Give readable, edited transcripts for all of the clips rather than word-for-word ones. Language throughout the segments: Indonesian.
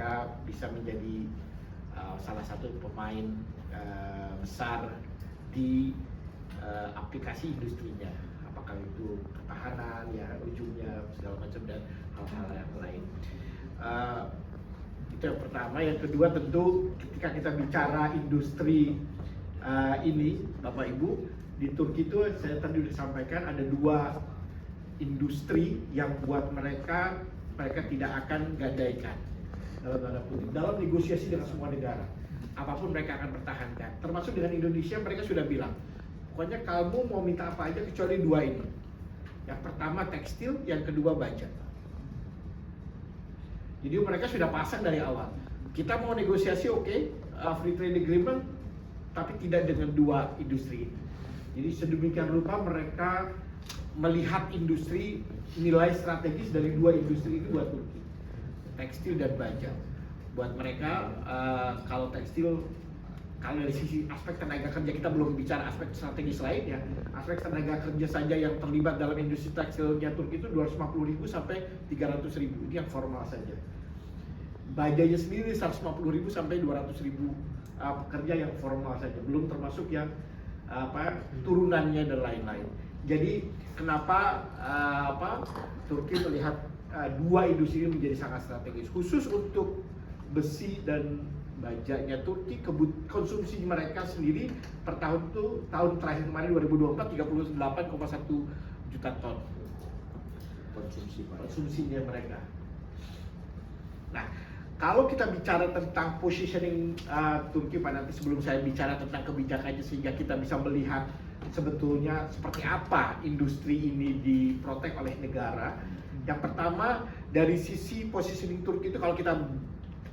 mereka bisa menjadi salah satu pemain besar di aplikasi industrinya, apakah itu pertahanan ya ujungnya segala macam dan hal-hal yang lain. Itu yang pertama. Yang kedua tentu ketika kita bicara industri ini Bapak Ibu, di Turki itu saya tadi sudah sampaikan ada dua industri yang buat mereka tidak akan gadaikan dalam negosiasi dengan semua negara. Apapun mereka akan pertahankan, termasuk dengan Indonesia. Mereka sudah bilang pokoknya kamu mau minta apa aja kecuali dua ini. Yang pertama tekstil, yang kedua baja. Jadi mereka sudah pasang dari awal. Kita mau negosiasi free trade agreement, tapi tidak dengan dua industri ini. Jadi sedemikian rupa mereka melihat industri nilai strategis dari dua industri ini buat Turki, tekstil dan baja. Buat mereka kalau tekstil, kalau dari sisi aspek tenaga kerja kita belum bicara aspek strategis lain ya, aspek tenaga kerja saja yang terlibat dalam industri tekstilnya Turki itu 250.000 sampai 300.000, ini yang formal saja. Bajanya sendiri 150.000 sampai 200.000 pekerja yang formal saja, belum termasuk yang turunannya dan lain-lain. Jadi kenapa Turki melihat dua industri ini menjadi sangat strategis, khusus untuk besi dan bajanya Turki. Konsumsi mereka sendiri per tahun tuh, tahun terakhir kemarin 2024 38,1 juta ton konsumsinya mereka. Nah, kalau kita bicara tentang positioning Turki Pak, nanti sebelum saya bicara tentang kebijakannya sehingga kita bisa melihat sebetulnya seperti apa industri ini diprotek oleh negara. Yang pertama dari sisi positioning Turki itu, kalau kita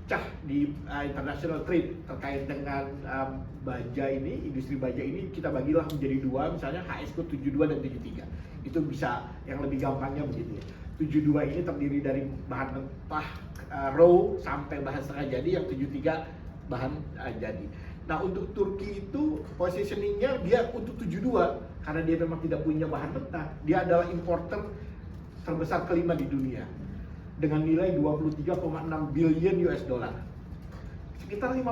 pecah di international trade terkait dengan baja ini, industri baja ini kita bagilah menjadi dua, misalnya HSK 72 dan 73. Itu bisa yang lebih gampangnya begitu ya. 72 ini terdiri dari bahan mentah raw sampai bahan setengah jadi, yang 73 bahan jadi. Nah, untuk Turki itu positioningnya dia untuk 72 karena dia memang tidak punya bahan mentah. Dia adalah importer terbesar kelima di dunia dengan nilai 23,6 billion US dollar, sekitar 5%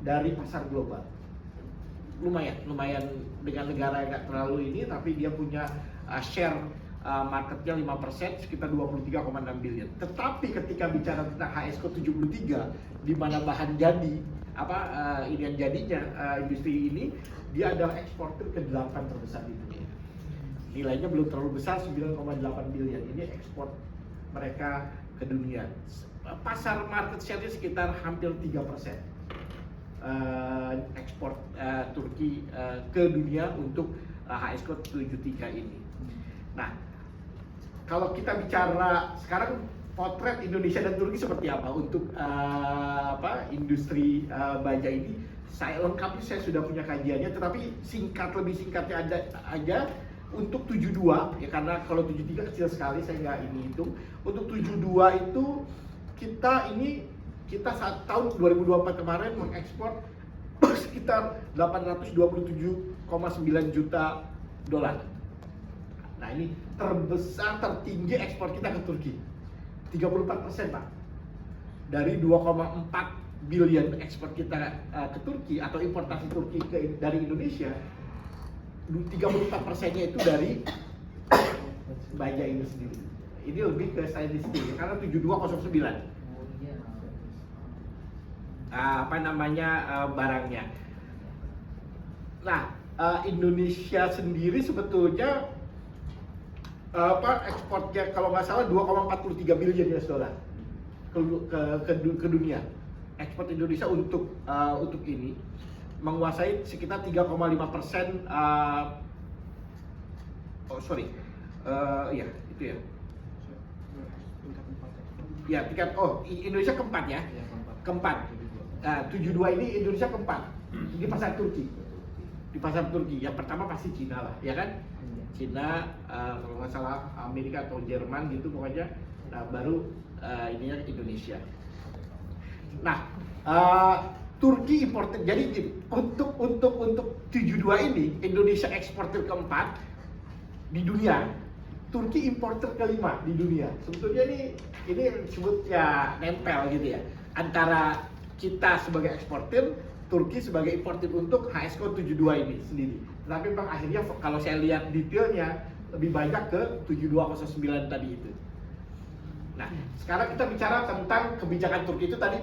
dari pasar global. Lumayan dengan negara yang nggak terlalu ini, tapi dia punya share marketnya 5%, sekitar 23,6 billion. Tetapi ketika bicara tentang HSK 73, di mana bahan jadi ini yang jadinya industri ini, dia adalah eksportir ke-8 terbesar di dunia. Nilainya belum terlalu besar, 9,8 billion. Ini ekspor mereka ke dunia. Pasar market share-nya sekitar hampir 3%. Ekspor Turki ke dunia untuk HSK 73 ini. Nah, kalau kita bicara sekarang potret Indonesia dan Turki seperti apa untuk industri baja ini, saya lengkapnya saya sudah punya kajiannya, tetapi lebih singkatnya aja untuk 72 ya, karena kalau 73 kecil sekali saya nggak ini hitung. Untuk 72 itu kita saat tahun 2024 kemarin mengekspor sekitar 827,9 juta dolar. Nah, ini terbesar, tertinggi ekspor kita ke Turki, 34% Pak. Dari 2,4 billion ekspor kita ke Turki atau importasi Turki dari Indonesia, 34%-nya itu dari baja ini sendiri. Ini lebih ke stainless steel karena 7209 barangnya. Nah, Indonesia sendiri sebetulnya ekspornya kalau nggak salah 2,43 billion US dollar ke dunia. Ekspor Indonesia untuk ini menguasai sekitar 3,5%. Itu ya. Ya, Indonesia keempat ya. Keempat. 72 ini Indonesia keempat di pasar Turki. Di pasar Turki yang pertama pasti Cina lah, ya kan? Cina, kalau nggak salah Amerika atau Jerman gitu pokoknya. Nah, baru ininya Indonesia. Nah, Turki importer. Jadi untuk 72 ini Indonesia eksportir keempat di dunia, Turki importer kelima di dunia. Sebetulnya ini disebut ya nempel gitu ya. antara kita sebagai eksportir, Turki sebagai importir untuk HSK 72 ini sendiri. Tapi memang akhirnya kalau saya lihat detailnya lebih banyak ke 7209 tadi itu. Nah, sekarang kita bicara tentang kebijakan Turki itu tadi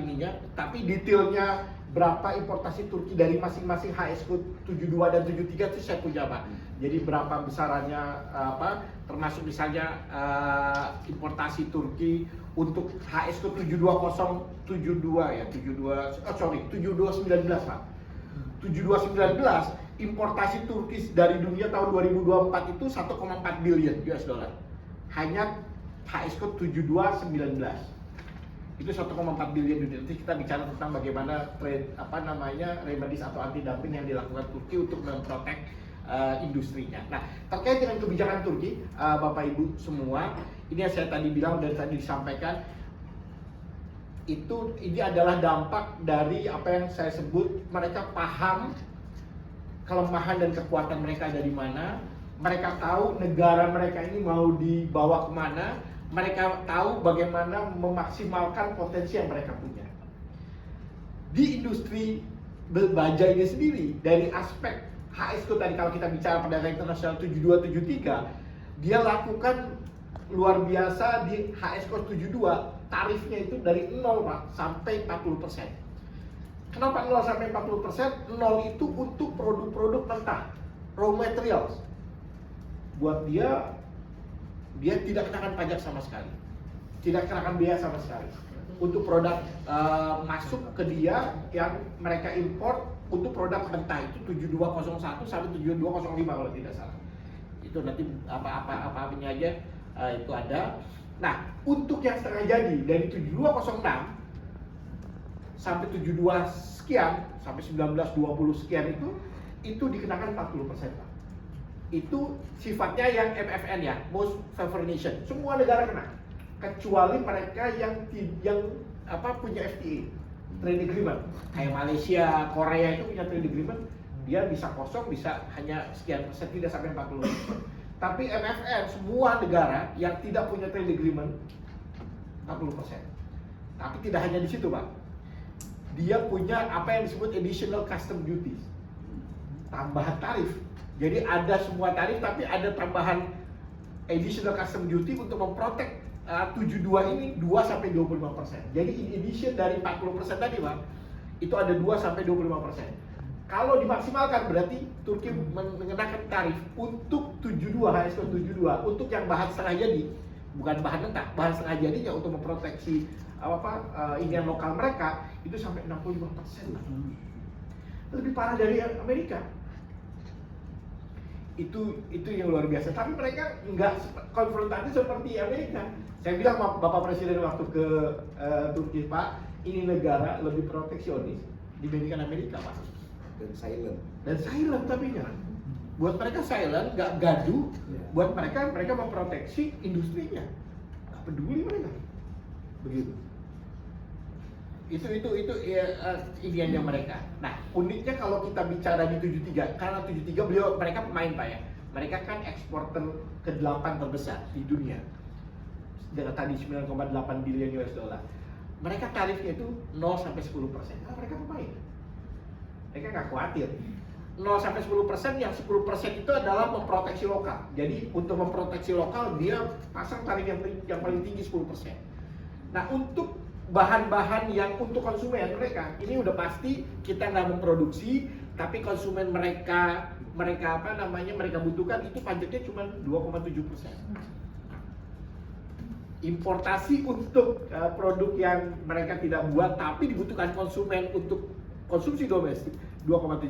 ininya, tapi detailnya berapa importasi Turki dari masing-masing HSK 72 dan 73 itu saya punya Pak. Jadi berapa besarannya termasuk misalnya importasi Turki untuk HSK 72072 ya, 7219 Pak. 7219 importasi Turki dari dunia tahun 2024 itu 1,4 billion US dollar. Hanya HSK 7219 itu 1,4 billion dunia. Nanti kita bicara tentang bagaimana trade remedies atau anti dumping yang dilakukan Turki untuk memprotek industrinya. Nah, terkait dengan kebijakan Turki, Bapak Ibu semua, ini yang saya tadi bilang dan tadi disampaikan, ini adalah dampak dari apa yang saya sebut mereka paham kelemahan dan kekuatan mereka ada di mana. Mereka tahu negara mereka ini mau dibawa kemana. Mereka tahu bagaimana memaksimalkan potensi yang mereka punya. Di industri baja ini sendiri, dari aspek HSK tadi kalau kita bicara perdagangan internasional 7273, dia lakukan luar biasa di HSK 72, tarifnya itu dari 0 Pak, sampai 40%. Kenapa 0 sampai 40%? 0 itu untuk produk-produk mentah, raw materials. Buat dia tidak kenakan pajak sama sekali, tidak kenakan biaya sama sekali. Untuk produk masuk ke dia yang mereka import untuk produk mentah itu 7201 sampai 7205 kalau tidak salah. Itu nanti apa-apanya aja itu ada. Nah, untuk yang setengah jadi dari 7206 sampai 72 sekian sampai 1920 sekian itu dikenakan 40%, Pak. Itu sifatnya yang MFN ya, most favored nation. Semua negara kena, kecuali mereka yang punya FTA, trade agreement. Kayak Malaysia, Korea itu punya trade agreement, dia bisa kosong, bisa hanya sekian persen, tidak sampai 40%. Tapi MFN semua negara yang tidak punya trade agreement 40%. Tapi tidak hanya di situ, Pak. Dia punya apa yang disebut additional custom duties, tambahan tarif. Jadi ada semua tarif tapi ada tambahan additional custom duty untuk memprotek 72 ini 2 sampai 25%. Jadi in addition dari 40% tadi, Pak, itu ada 2 sampai 25%. Kalau dimaksimalkan berarti Turki mengenakan tarif untuk 72 HSK 72 untuk yang bahan setengah jadi, bukan bahan mentah, bahan setengah jadinya untuk memproteksi ingin lokal mereka itu sampai 65%. Lebih parah dari Amerika. Itu yang luar biasa. Tapi mereka nggak konfrontatif seperti Amerika. Saya bilang Bapak Presiden waktu ke Turki, Pak, ini negara lebih proteksionis dibandingkan Amerika, Pak. Dan silent tapi jangan. Buat mereka silent, nggak gaduh. Buat mereka memproteksi industrinya. Nggak peduli mereka. Begitu. Itu idealnya mereka. Nah, uniknya kalau kita bicara di 73, karena 73 mereka pemain, Pak ya. Mereka kan eksporter ke-8 terbesar di dunia. Dengan tadi 9,8 billion US dollar. Mereka tarifnya itu 0 sampai 10%. Karena mereka pemain. Mereka nggak khawatir. 0 sampai 10%, yang 10% itu adalah memproteksi lokal. Jadi untuk memproteksi lokal dia pasang tarif yang paling tinggi 10%. Nah, untuk bahan-bahan yang untuk konsumen mereka ini udah pasti kita nggak memproduksi, tapi konsumen mereka butuhkan itu pajaknya cuma 2,7%. Importasi untuk produk yang mereka tidak buat tapi dibutuhkan konsumen untuk konsumsi domestik 2,7%.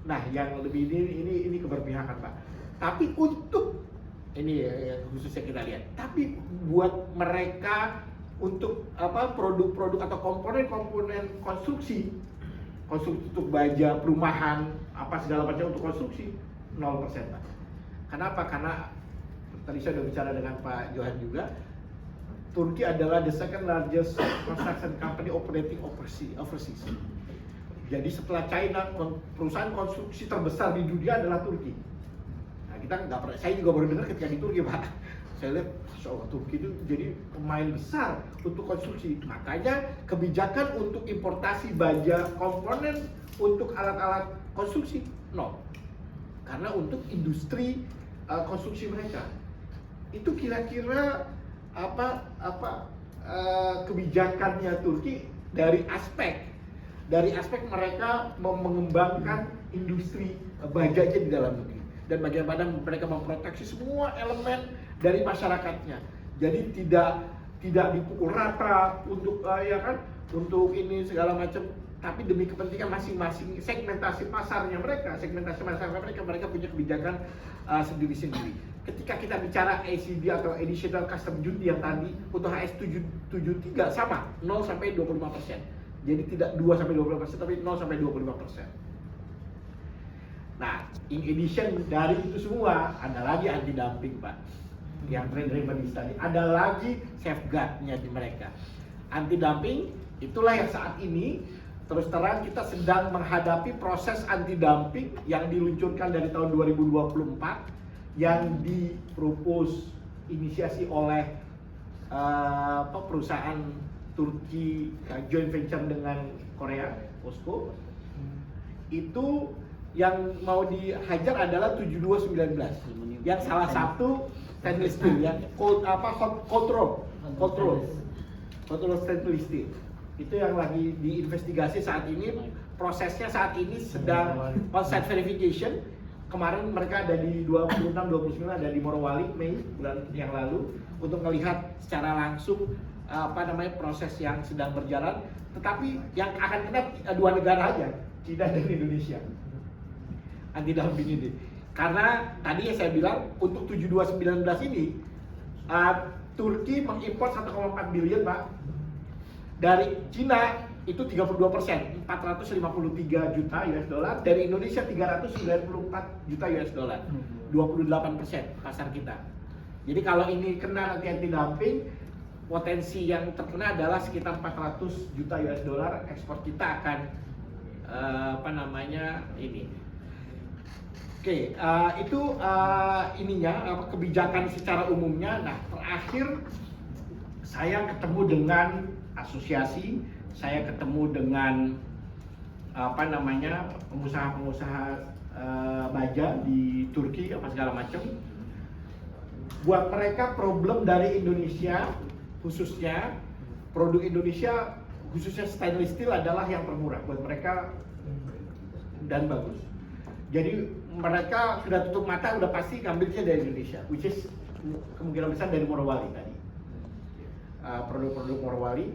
Nah, yang lebih ini keberpihakan, Pak. Tapi untuk ini yang khususnya kita lihat. Tapi buat mereka untuk produk-produk atau komponen-komponen konstruksi untuk baja, perumahan, segala macam untuk konstruksi 0%, Pak. Kenapa? Karena tadi saya sudah bicara dengan Pak Johan juga, Turki adalah the second largest construction company operating overseas. Jadi setelah China, perusahaan konstruksi terbesar di dunia adalah Turki. Nah, kita nggak pernah, saya juga baru dengar ketika di Turki, Pak. saya lihat seolah Turki itu jadi pemain besar untuk konstruksi. Makanya kebijakan untuk importasi baja komponen untuk alat-alat konstruksi nol. Karena untuk industri konstruksi mereka itu kira-kira kebijakannya Turki dari aspek mereka mengembangkan industri bajanya di dalam negeri dan bagaimana mereka memproteksi semua elemen dari masyarakatnya. Jadi tidak dipukul rata untuk untuk ini segala macam, tapi demi kepentingan masing-masing segmentasi pasarnya mereka, mereka punya kebijakan sendiri-sendiri. Ketika kita bicara ACD atau Additional Custom Duty yang tadi untuk HS73 sama 0 sampai 25%. Jadi tidak 2 sampai 20%, tapi 0 sampai 25%. Nah, in addition dari itu semua ada lagi anti dumping, Pak. Yang trade remedies tadi, ada lagi safeguard-nya di mereka. Anti dumping itulah yang saat ini terus terang kita sedang menghadapi proses anti dumping yang diluncurkan dari tahun 2024 yang dipropose inisiasi oleh perusahaan Turki joint venture dengan Korea, POSCO. Itu yang mau dihajar adalah 7219 yang salah satu stainless steel yang cold roll stainless steel itu yang lagi diinvestigasi saat ini. Prosesnya saat ini sedang on-site verification. Kemarin mereka ada di 26-29 ada di Morowali Mei bulan yang lalu untuk melihat secara langsung proses yang sedang berjalan. Tetapi yang akan kena dua negara aja, China dan Indonesia, anti dumping ini. Karena tadi yang saya bilang untuk 7219 ini Turki mengimpor 1,4 billion, Pak. Dari China itu 32%, 453 juta US dollar. Dari Indonesia 394 juta US dollar, 28% pasar kita. Jadi kalau ini kena nanti anti dumping, potensi yang terkena adalah sekitar 400 juta US dollar. Ekspor kita akan ini. Oke, itu kebijakan secara umumnya. Nah, terakhir saya ketemu dengan asosiasi, saya ketemu dengan pengusaha-pengusaha baja di Turki segala macam. Buat mereka problem dari Indonesia, khususnya produk Indonesia, khususnya stainless steel adalah yang termurah buat mereka dan bagus. Jadi mereka sudah tutup mata, udah pasti ngambilnya dari Indonesia, which is kemungkinan besar dari Morowali tadi. Produk-produk Morowali.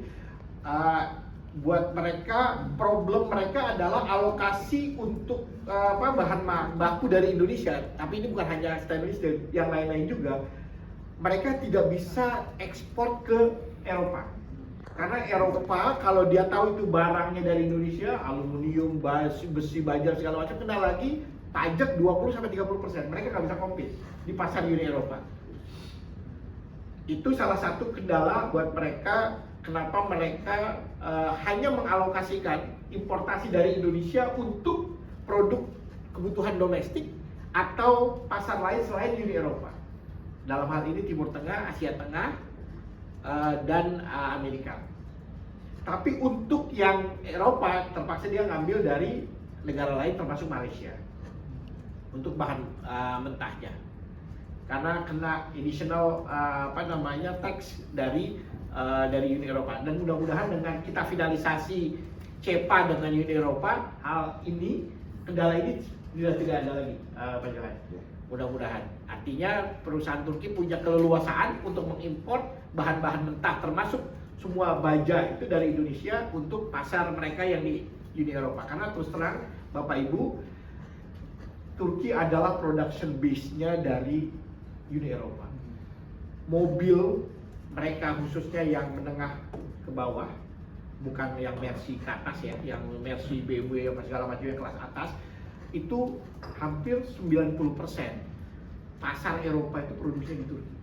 Buat mereka, problem mereka adalah alokasi untuk bahan baku dari Indonesia. Tapi ini bukan hanya stainless steel, yang lain-lain juga. Mereka tidak bisa ekspor ke Eropa. Karena Eropa kalau dia tahu itu barangnya dari Indonesia, aluminium, besi, baja segala macam, kena lagi pajak 20-30%. Mereka nggak bisa compete di pasar Uni Eropa. Itu salah satu kendala buat mereka. Kenapa mereka hanya mengalokasikan importasi dari Indonesia untuk produk kebutuhan domestik atau pasar lain selain Uni Eropa. Dalam hal ini Timur Tengah, Asia Tengah, dan Amerika. Tapi untuk yang Eropa terpaksa dia ngambil dari negara lain termasuk Malaysia untuk bahan mentahnya. Karena kena additional tax dari Uni Eropa. Dan mudah-mudahan dengan kita finalisasi CEPA dengan Uni Eropa, hal ini, kendala ini tidak ada lagi, Pak Johan. Mudah-mudahan. Artinya perusahaan Turki punya keleluasaan untuk mengimpor bahan-bahan mentah termasuk semua baja itu dari Indonesia untuk pasar mereka yang di Uni Eropa. Karena terus terang Bapak Ibu, Turki adalah production base-nya dari Uni Eropa. Mobil mereka khususnya yang menengah ke bawah, bukan yang Mercy ke atas ya, yang Mercy, BMW, segala macam yang kelas atas, itu hampir 90% pasar Eropa itu produksinya di Turki.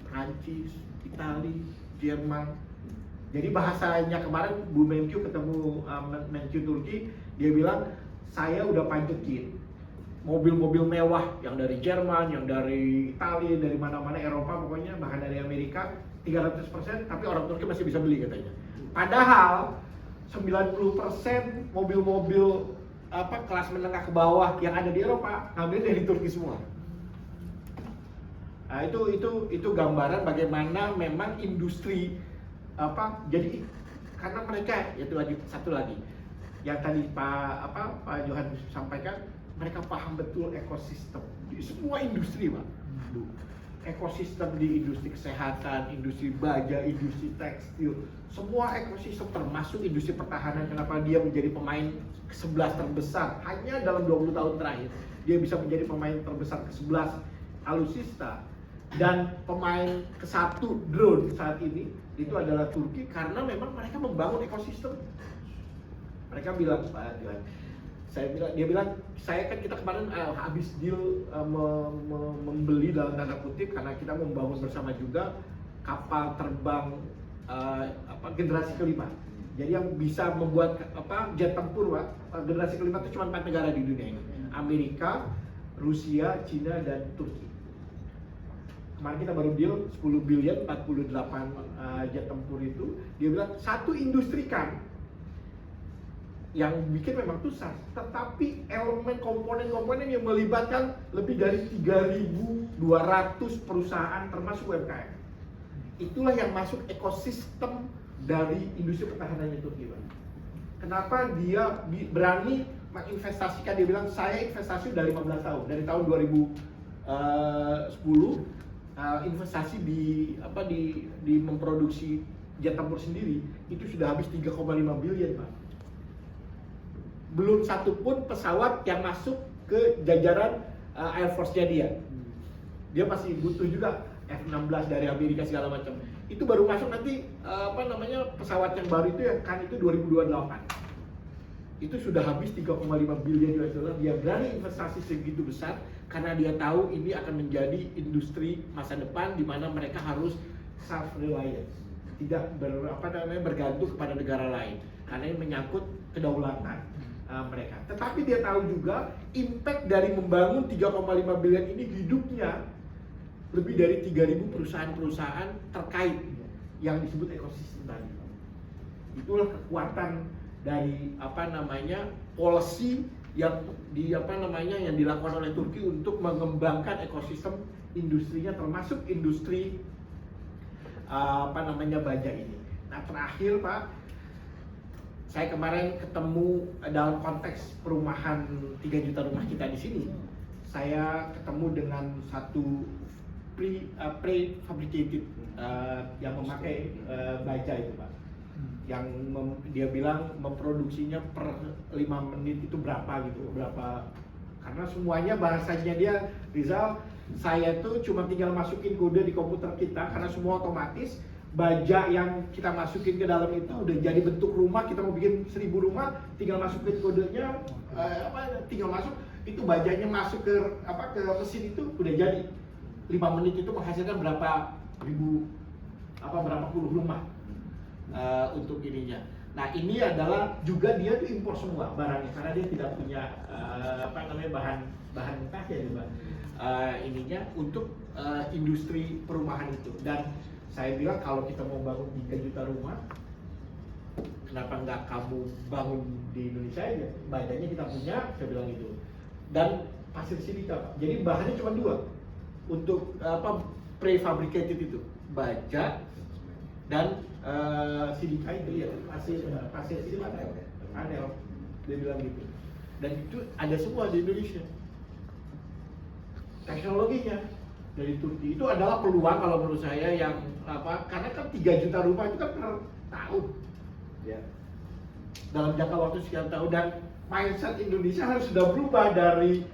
Prancis, Italia, Jerman. Jadi bahasanya kemarin Bu Menkyu ketemu Menkyu Turki, dia bilang saya udah pajetin mobil-mobil mewah yang dari Jerman, yang dari Italia, dari mana-mana Eropa pokoknya, bahkan dari Amerika 300%, tapi orang Turki masih bisa beli katanya. Padahal 90% mobil-mobil kelas menengah ke bawah yang ada di Eropa ngambil dari Turki semua. Nah, itu gambaran bagaimana memang industri jadi karena mereka itu lagi satu lagi yang tadi Pak Johan sampaikan, mereka paham betul ekosistem di semua industri, Pak. Ekosistem di industri kesehatan, industri baja, industri tekstil, semua ekosistem termasuk industri pertahanan. Kenapa dia menjadi pemain ke-11 terbesar hanya dalam 20 tahun terakhir, dia bisa menjadi pemain terbesar ke-11 alutsista, dan pemain ke-1 drone saat ini itu adalah Turki, karena memang mereka membangun ekosistem. Mereka bilang, Pak Johan, dia bilang, kita kemarin habis deal membeli dalam tanda kutip, karena kita membangun bersama juga kapal terbang generasi kelima. Jadi yang bisa membuat jet tempur, Pak, generasi kelima itu cuma 4 negara di dunia ini: Amerika, Rusia, Cina, dan Turki. Kemarin kita baru deal 10 billion 48 jet tempur itu. Dia bilang satu industri kan yang bikin memang susah, tetapi elemen komponen-komponen yang melibatkan lebih dari 3.200 perusahaan termasuk UMKM. Itulah yang masuk ekosistem dari industri pertahanan Turki, Pak. Kenapa dia berani menginvestasikan? Dia bilang, saya investasi dari 15 tahun, dari tahun 2010 investasi di memproduksi jet tempur sendiri itu sudah habis 3,5 billion, Pak. Belum satu pun pesawat yang masuk ke jajaran Air Force-nya dia. Dia masih butuh juga F-16 dari Amerika segala macam. Itu baru masuk nanti pesawat yang baru itu yang kan itu 2028. Itu sudah habis 3,5 billion US dollar. Dia berani investasi segitu besar karena dia tahu ini akan menjadi industri masa depan di mana mereka harus self reliance, tidak bergantung kepada negara lain, karena ini menyangkut kedaulatan mereka. Tetapi dia tahu juga impact dari membangun 3,5 billion ini hidupnya lebih dari 3.000 perusahaan-perusahaan terkait yang disebut ekosistem tadi. Itulah kekuatan dari policy yang yang dilakukan oleh Turki untuk mengembangkan ekosistem industrinya, termasuk industri baja ini. Nah, terakhir, Pak, saya kemarin ketemu dalam konteks perumahan 3 juta rumah kita di sini. Saya ketemu dengan satu prefabricated yang memakai baja itu, Pak. Yang dia bilang memproduksinya per 5 menit itu berapa, karena semuanya bahasanya dia, Rizal, saya tuh cuma tinggal masukin kode di komputer kita, karena semua otomatis. Baja yang kita masukin ke dalam itu udah jadi bentuk rumah. Kita mau bikin 1000 rumah, tinggal masukin kodenya, tinggal masuk, itu bajanya masuk ke mesin itu udah jadi. 5 menit itu menghasilkan berapa puluh rumah untuk ininya. Nah, ini adalah juga dia tuh impor semua barangnya karena dia tidak punya bahan mentahnya juga ininya untuk industri perumahan itu. Dan saya bilang kalau kita mau bangun 3 juta rumah, kenapa nggak kamu bangun di Indonesia aja? Bajanya kita punya, saya bilang gitu. Dan pasir silika, Pak. Jadi bahannya cuma 2 untuk prefabricated itu, baja dan silika itu ya, pasir silika panel, dia bilang gitu. Dan itu ada semua di Indonesia. Teknologinya dari Turki itu adalah peluang kalau menurut saya yang karena kan 3 juta rumah itu kan per tahun ya, dalam jangka waktu sekian tahun. Dan mindset Indonesia harus sudah berubah dari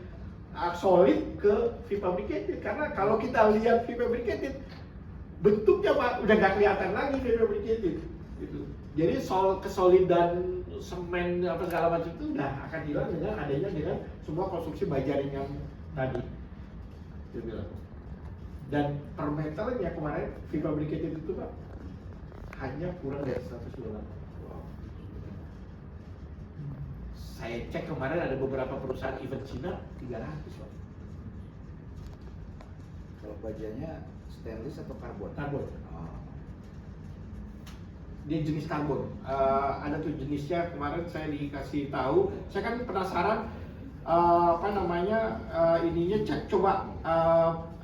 solid ke prefabricated, karena kalau kita lihat prefabricated bentuknya, Pak, udah nggak kelihatan lagi prefabricated gitu. Jadi kesolidan semen segala macam itu udah akan hilang dengan semua konstruksi baja ringan tadi dia bilang. Dan per meternya kemarin prefabricated itu, Pak, hanya kurang dari $100. Wow. Saya cek kemarin ada beberapa perusahaan event Cina 300 Pak. Kalau bajanya stainless atau karbon? Karbon. Oh. Dia jenis karbon. Ada tuh jenisnya, kemarin saya dikasih tahu. Saya kan penasaran ininya cek coba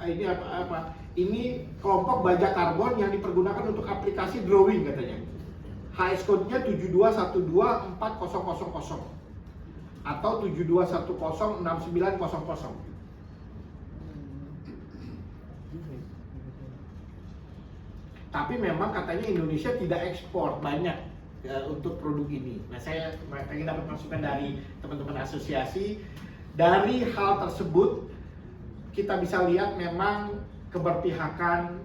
ini apa ini kelompok baja karbon yang dipergunakan untuk aplikasi drawing katanya. HS code-nya 7212400 atau 721069000. Tapi memang katanya Indonesia tidak ekspor banyak untuk produk ini. Nah, saya pengen dapat masukan dari teman-teman asosiasi. Dari hal tersebut kita bisa lihat memang keberpihakan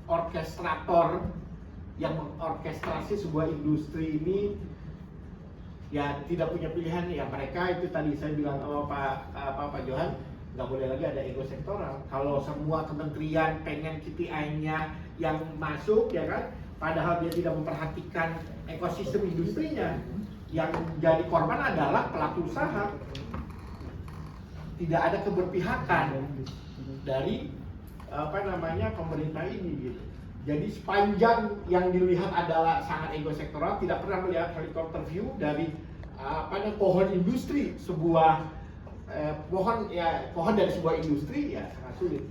orkestrator yang mengorkestrasi sebuah industri ini ya tidak punya pilihan. Ya mereka itu tadi saya bilang Pak Johan, nggak boleh lagi ada ego sektoral. Kalau semua kementerian pengen KPI-nya yang masuk ya kan, padahal dia tidak memperhatikan ekosistem industrinya, yang jadi korban adalah pelaku usaha. Tidak ada keberpihakan dari pemerintah ini gitu. Jadi sepanjang yang dilihat adalah sangat ego sektoral, tidak pernah melihat helikopter view dari pohon industri sebuah pohon dari sebuah industri ya sangat sulit.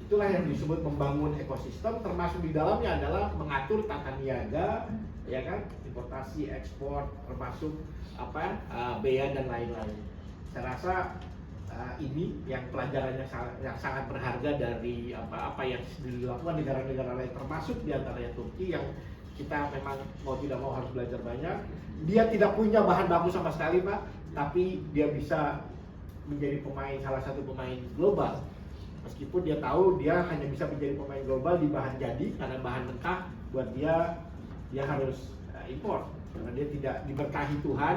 Itulah yang disebut membangun ekosistem, termasuk di dalamnya adalah mengatur tata niaga, ya kan, importasi, ekspor, termasuk bea dan lain-lain. Saya rasa ini yang pelajarannya yang sangat berharga dari apa yang dilakukan negara-negara lain, termasuk diantaranya Turki yang kita memang mau tidak mau harus belajar banyak. Dia tidak punya bahan baku sama sekali Pak, tapi dia bisa menjadi salah satu pemain global. Meskipun dia tahu dia hanya bisa menjadi pemain global di bahan jadi, karena bahan mentah buat dia harus impor karena dia tidak diberkahi Tuhan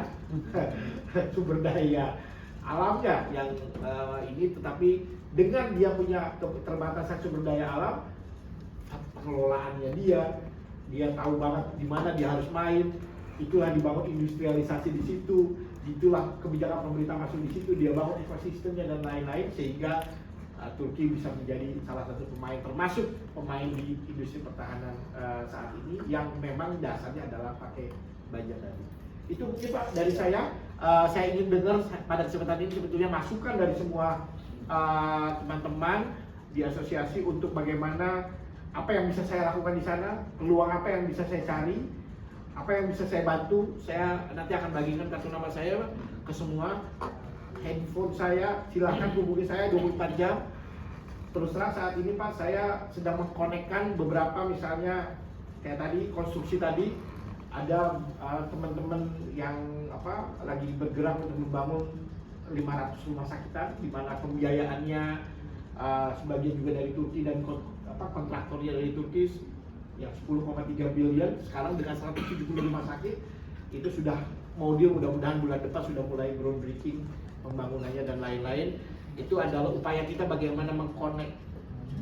sumber daya alamnya yang ini. Tetapi dengan dia punya keterbatasan sumber daya alam, pengelolaannya dia tahu banget di mana dia harus main. Itulah dibangun industrialisasi di situ, itulah kebijakan pemerintah masuk di situ, dia bangun ekosistemnya dan lain-lain, sehingga Turki bisa menjadi salah satu pemain, termasuk pemain di industri pertahanan saat ini yang memang dasarnya adalah pakai baja tadi. Itu mungkin Pak dari saya. Saya ingin dengar pada kesempatan ini sebetulnya masukan dari semua teman-teman di asosiasi untuk bagaimana apa yang bisa saya lakukan di sana, peluang apa yang bisa saya cari, apa yang bisa saya bantu. Saya nanti akan bagikan kartu nama saya ke semua. Handphone saya silakan hubungi saya 24 jam. Terus terang saat ini Pak, saya sedang mengkonekkan beberapa, misalnya kayak tadi konstruksi tadi, ada teman-teman yang lagi bergerak untuk membangun 500 rumah sakitan, di mana pembiayaannya sebagian juga dari Turki dan kontraktornya dari Turki yang 10,3 billion. Sekarang dengan 170 rumah sakit itu sudah mau deal, mudah-mudahan bulan depan sudah mulai groundbreaking pembangunannya dan lain-lain. Itu adalah upaya kita bagaimana mengkonek.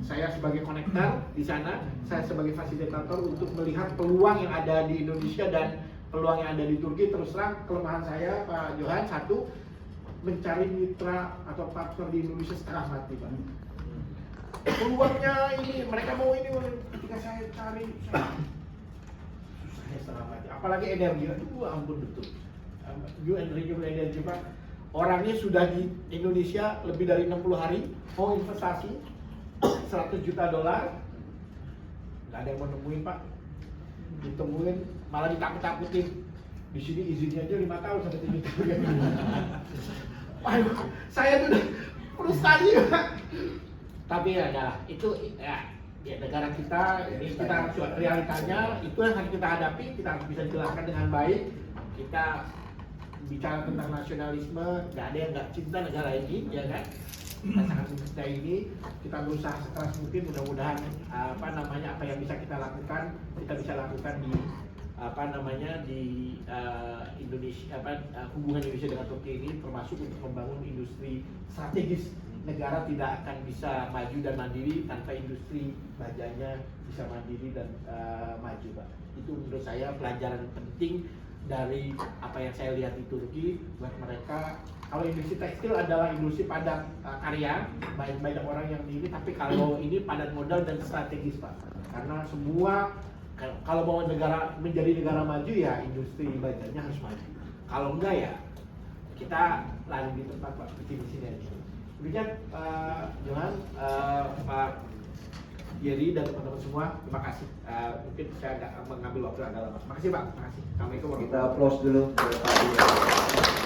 Saya sebagai konektor di sana, saya sebagai fasilitator untuk melihat peluang yang ada di Indonesia dan peluang yang ada di Turki. Terus terang kelemahan saya Pak Johan, satu, mencari mitra atau partner di Indonesia setengah mati Pak. Peluangnya ini, mereka mau ini, ketika saya cari susahnya setengah mati. Apalagi energi, aduh ampun betul. New and renewable energy Pak. Orangnya sudah di Indonesia lebih dari 60 hari, mau investasi $100 juta, nggak ada yang mau nemuin Pak. Ditemuin malah ditakut-takutin. Di sini izinnya aja 5 tahun sampai 7 tahun. Saya tuh udah frustasi Pak. Tapi ya itu ya negara kita, ini kita realitanya itu yang harus kita hadapi. Kita harus bisa jelaskan dengan baik. Kita bicara tentang nasionalisme, nggak ada yang nggak cinta negara ini, ya kan? Kita sangat mencintai ini, kita berusaha sekeras mungkin, mudah-mudahan apa yang bisa kita lakukan, kita bisa lakukan di di Indonesia, hubungan Indonesia dengan Turki ini, termasuk untuk membangun industri strategis. Negara tidak akan bisa maju dan mandiri tanpa industri bajanya bisa mandiri dan maju Pak. Itu menurut saya pelajaran penting dari apa yang saya lihat di Turki, buat mereka kalau industri tekstil adalah industri padat karya, banyak orang yang ini, tapi kalau ini padat modal dan strategis Pak, karena semua kalau mau negara menjadi negara maju ya industri bajanya harus maju, kalau enggak ya kita lari di tempat Pak, di sini aja. Demikian Johan, Pak Yeri dan teman-teman semua, terima kasih. Mungkin saya agak mengambil waktu agak lama. Terima kasih Pak, terima kasih. Assalamualaikum warahmatullahi Kita applause dulu buat Pak Yeri.